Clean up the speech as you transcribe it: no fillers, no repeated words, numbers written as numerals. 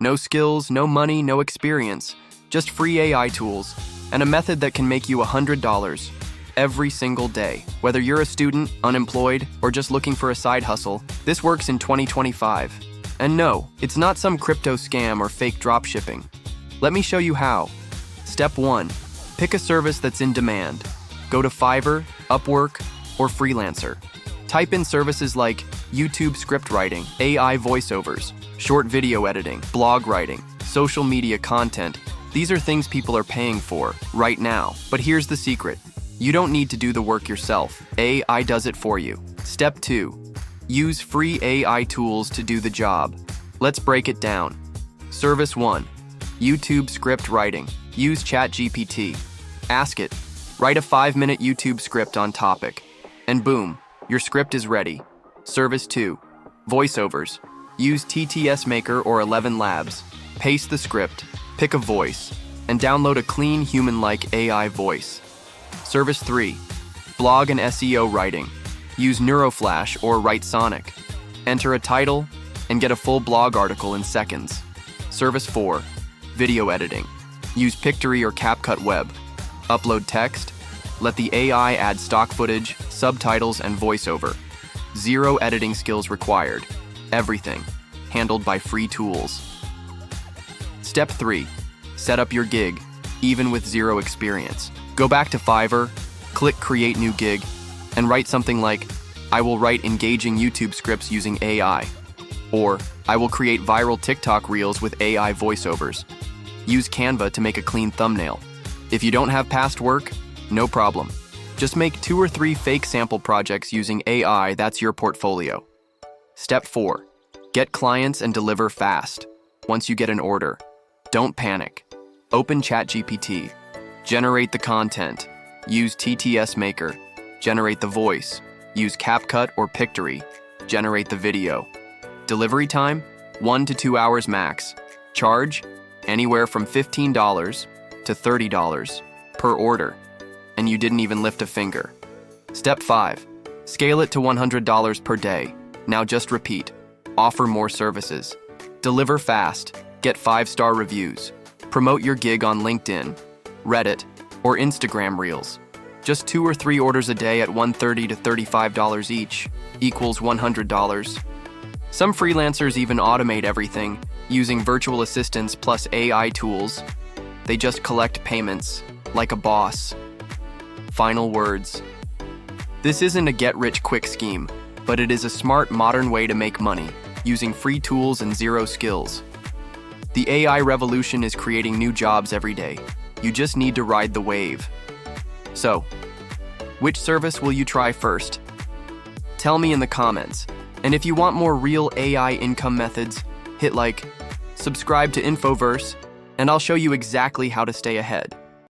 No skills, no money, no experience, just free AI tools, and a method that can make you $100 every single day. Whether you're a student, unemployed, or just looking for a side hustle, this works in 2025. And no, it's not some crypto scam or fake dropshipping. Let me show you how. Step 1. Pick a service that's in demand. Go to Fiverr, Upwork, or Freelancer. Type in services like YouTube script writing, AI voiceovers, short video editing, blog writing, social media content. These are things people are paying for right now. But here's the secret. You don't need to do the work yourself. AI does it for you. Step 2. Use free AI tools to do the job. Let's break it down. Service 1. YouTube script writing. Use ChatGPT. Ask it, write a 5-minute YouTube script on topic. And boom, your script is ready. Service 2. Voiceovers. Use TTSMaker or 11 Labs. Paste the script, pick a voice, and download a clean human-like AI voice. Service 3. Blog and SEO writing. Use NeuroFlash or WriteSonic. Enter a title and get a full blog article in seconds. Service 4. Video editing. Use Pictory or CapCut Web. Upload text. Let the AI add stock footage, subtitles, and voiceover. Zero editing skills required. Everything handled by free tools. Step 3. Set up your gig, even with zero experience. Go back to Fiverr, click Create New Gig, and write something like, I will write engaging YouTube scripts using AI. Or, I will create viral TikTok reels with AI voiceovers. Use Canva to make a clean thumbnail. If you don't have past work, no problem. Just make 2 or 3 fake sample projects using AI. That's your portfolio. Step 4. Get clients and deliver fast. Once you get an order, don't panic. Open ChatGPT. Generate the content. Use TTSMaker. Generate the voice. Use CapCut or Pictory. Generate the video. Delivery time? 1 to 2 hours max. Charge? Anywhere from $15 to $30 per order. And you didn't even lift a finger. Step 5. Scale it to $100 per day. Now just repeat. Offer more services. Deliver fast. Get 5-star reviews. Promote your gig on LinkedIn, Reddit, or Instagram Reels. Just 2 or 3 orders a day at $130 to $35 each equals $100. Some freelancers even automate everything using virtual assistants plus AI tools. They just collect payments like a boss. Final words. This isn't a get-rich-quick scheme, but it is a smart, modern way to make money using free tools and zero skills. The AI revolution is creating new jobs every day. You just need to ride the wave. So, which service will you try first? Tell me in the comments. And if you want more real AI income methods, hit like, subscribe to Infoverse, and I'll show you exactly how to stay ahead.